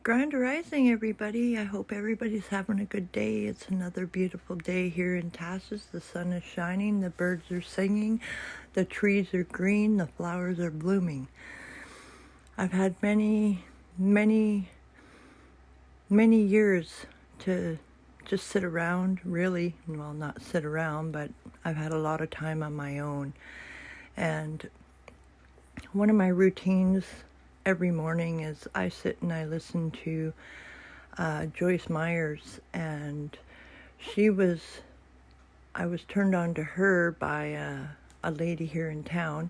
Grand Rising, everybody. I hope everybody's having a good day. It's another beautiful day here in Tassus. The sun is shining, the birds are singing, the trees are green, the flowers are blooming. I've had many years to just sit around, really. Well, not sit around, but I've had a lot of time on my own. And one of my routines every morning is I sit and I listen to Joyce Myers, and I was turned on to her by a lady here in town,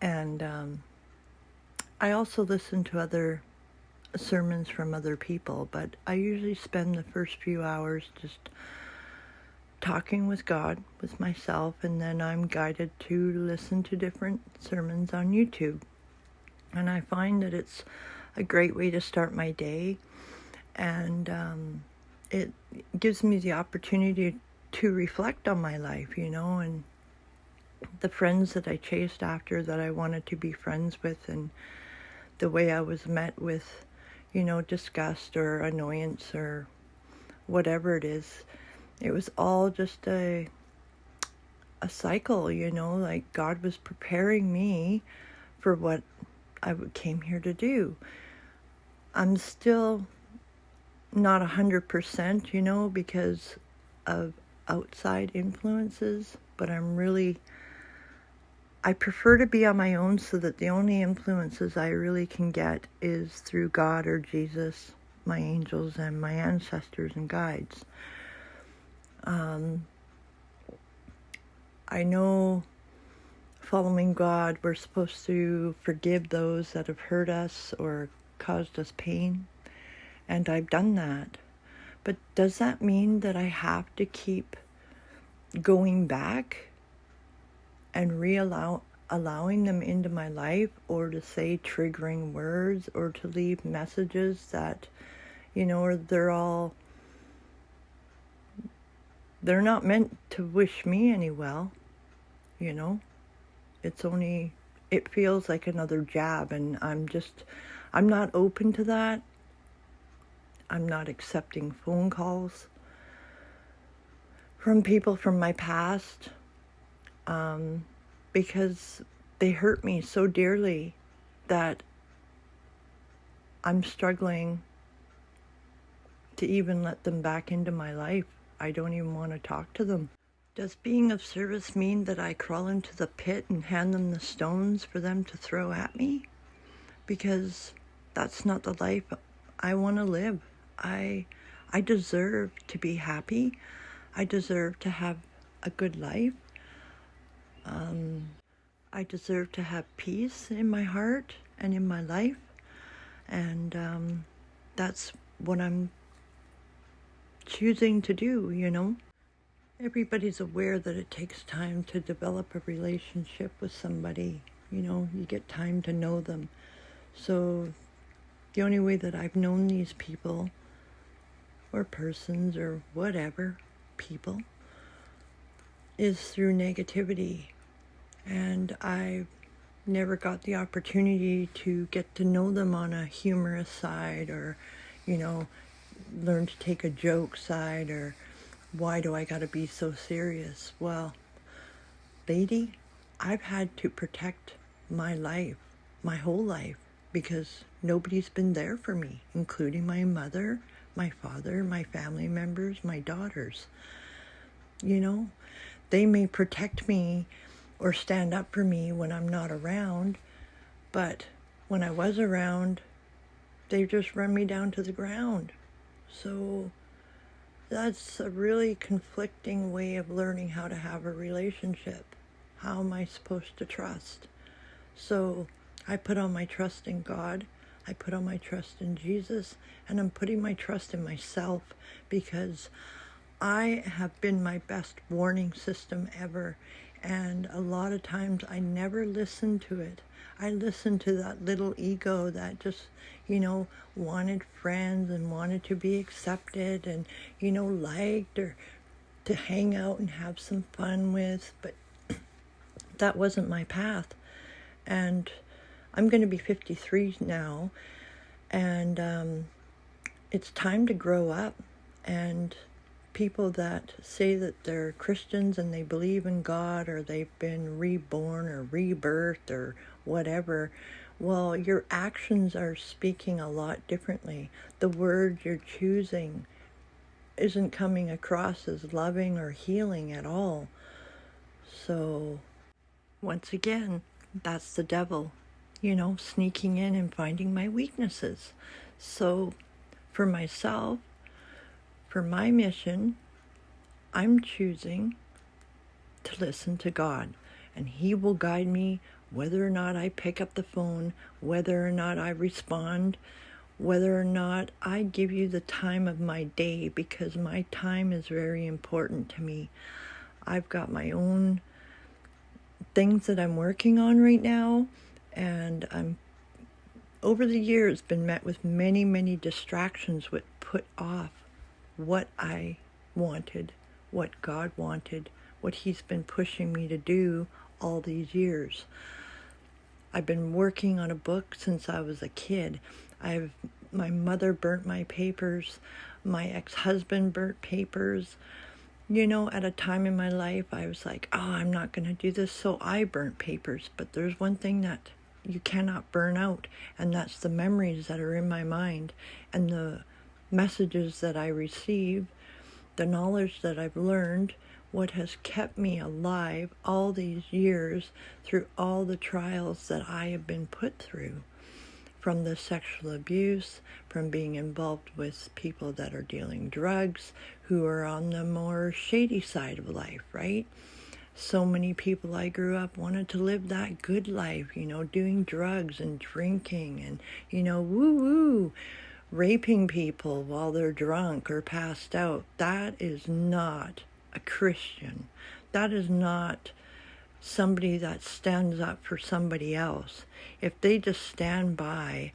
and I also listen to other sermons from other people, but I usually spend the first few hours just talking with God, with myself, and then I'm guided to listen to different sermons on YouTube. And I find that it's a great way to start my day, and it gives me the opportunity to reflect on my life, and the friends that I chased after, that I wanted to be friends with, and the way I was met with, disgust or annoyance or whatever it is. It was all just a cycle, like God was preparing me for what I came here to do. I'm still not 100%, because of outside influences, but I prefer to be on my own, so that the only influences I really can get is through God or Jesus, my angels, and my ancestors and guides. I know following God, we're supposed to forgive those that have hurt us or caused us pain, and I've done that. But does that mean that I have to keep going back and allowing them into my life, or to say triggering words, or to leave messages that, they're not meant to wish me any well, it feels like another jab, and I'm not open to that. I'm not accepting phone calls from people from my past, because they hurt me so dearly that I'm struggling to even let them back into my life. I don't even want to talk to them. Does being of service mean that I crawl into the pit and hand them the stones for them to throw at me? Because that's not the life I want to live. I deserve to be happy. I deserve to have a good life. I deserve to have peace in my heart and in my life. And that's what I'm choosing to do, Everybody's aware that it takes time to develop a relationship with somebody. You get time to know them. So the only way that I've known these people, or persons, or whatever, people, is through negativity. And I've never got the opportunity to get to know them on a humorous side, or, learn to take a joke side, or why do I gotta be so serious? Well, lady, I've had to protect my life, my whole life, because nobody's been there for me, including my mother, my father, my family members, my daughters. They may protect me or stand up for me when I'm not around, but when I was around, they just run me down to the ground. So that's a really conflicting way of learning how to have a relationship. How am I supposed to trust? So I put all my trust in God. I put all my trust in Jesus, and I'm putting my trust in myself, because I have been my best warning system ever. And a lot of times I never listen to it. I listened to that little ego that just, wanted friends and wanted to be accepted and, liked, or to hang out and have some fun with. But that wasn't my path. And I'm going to be 53 now. And it's time to grow up. And people that say that they're Christians and they believe in God, or they've been reborn or rebirthed or whatever, well, your actions are speaking a lot differently. The word you're choosing isn't coming across as loving or healing at all. So, once again, that's the devil, sneaking in and finding my weaknesses. So, for myself, for my mission, I'm choosing to listen to God, and He will guide me whether or not I pick up the phone, whether or not I respond, whether or not I give you the time of my day, because my time is very important to me. I've got my own things that I'm working on right now, and I'm over the years been met with many, many distractions which put off what I wanted, what God wanted, what He's been pushing me to do all these years. I've been working on a book since I was a kid. My mother burnt my papers. My ex-husband burnt papers. At a time in my life, I was like, oh, I'm not going to do this, so I burnt papers. But there's one thing that you cannot burn out, and that's the memories that are in my mind and the messages that I receive, the knowledge that I've learned, what has kept me alive all these years through all the trials that I have been put through, from the sexual abuse, from being involved with people that are dealing drugs, who are on the more shady side of life, right? So many people I grew up wanted to live that good life, doing drugs and drinking and, woo-woo, raping people while they're drunk or passed out. That is not a Christian. That is not somebody that stands up for somebody else. If they just stand by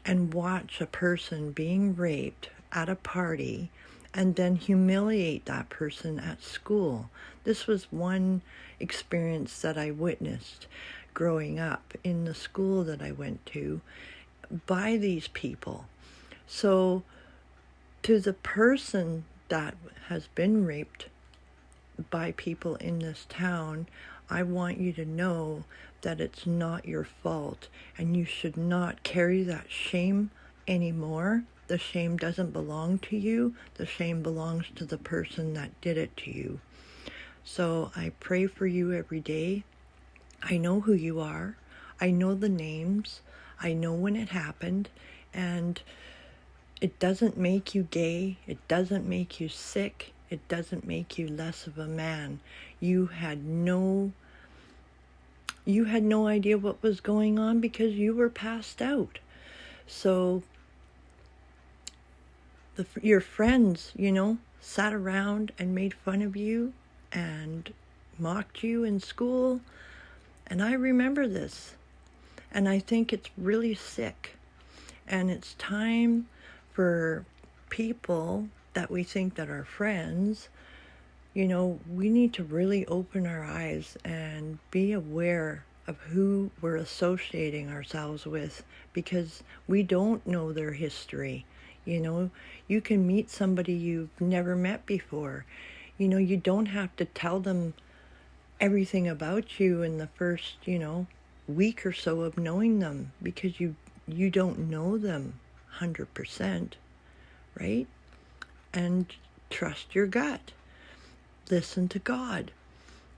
and watch a person being raped at a party and then humiliate that person at school. This was one experience that I witnessed growing up in the school that I went to by these people. So to the person that has been raped by people in this town, I want you to know that it's not your fault, and you should not carry that shame anymore. The shame doesn't belong to you. The shame belongs to the person that did it to you. So I pray for you every day. I know who you are. I know the names. I know when it happened. And it doesn't make you gay. It doesn't make you sick. It doesn't make you less of a man. You had no idea what was going on because you were passed out. So your friends, sat around and made fun of you and mocked you in school. And I remember this. And I think it's really sick. And it's time for people that we think that are friends, we need to really open our eyes and be aware of who we're associating ourselves with, because we don't know their history. You can meet somebody you've never met before. You don't have to tell them everything about you in the first, week or so of knowing them, because you don't know them 100%, right? And trust your gut. Listen to God.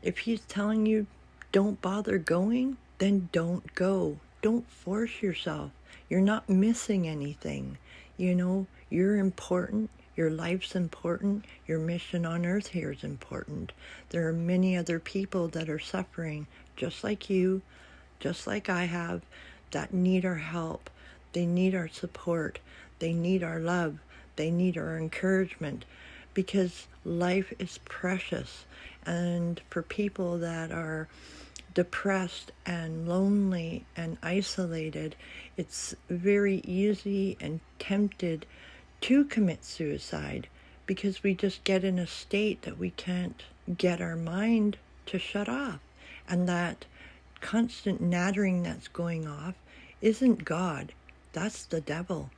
If He's telling you don't bother going, then don't go. Don't force yourself. You're not missing anything. You're important. Your life's important. Your mission on earth here is important. There are many other people that are suffering just like you, just like I have, that need our help. They need our support. They need our love. They need our encouragement, because life is precious. And for people that are depressed and lonely and isolated, it's very easy and tempted to commit suicide, because we just get in a state that we can't get our mind to shut off. And that constant nattering that's going off isn't God. That's the devil.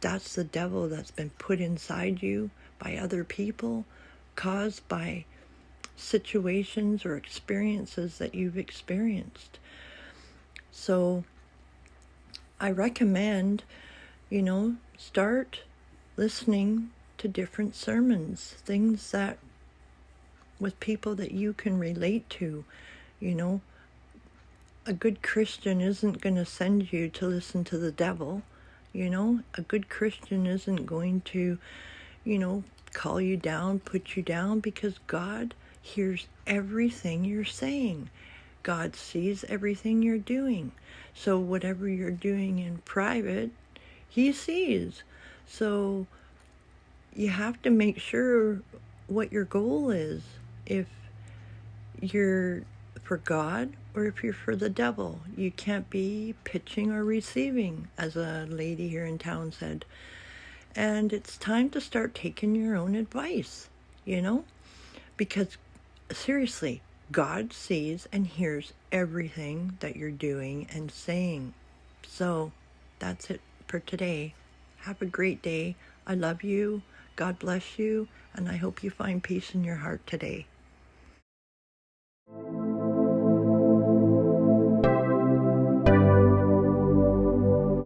that's the devil that's been put inside you by other people, caused by situations or experiences that you've experienced. So I recommend, start listening to different sermons, things that with people that you can relate to. A good Christian isn't going to send you to listen to the devil. A good Christian isn't going to, call you down, put you down, because God hears everything you're saying. God sees everything you're doing. So whatever you're doing in private, he sees. So you have to make sure what your goal is, if you're for God or if you're for the devil. You can't be pitching or receiving, as a lady here in town said. And it's time to start taking your own advice, because seriously, God sees and hears everything that you're doing and saying. So that's it for today. Have a great day. I love you. God bless you. And I hope you find peace in your heart today.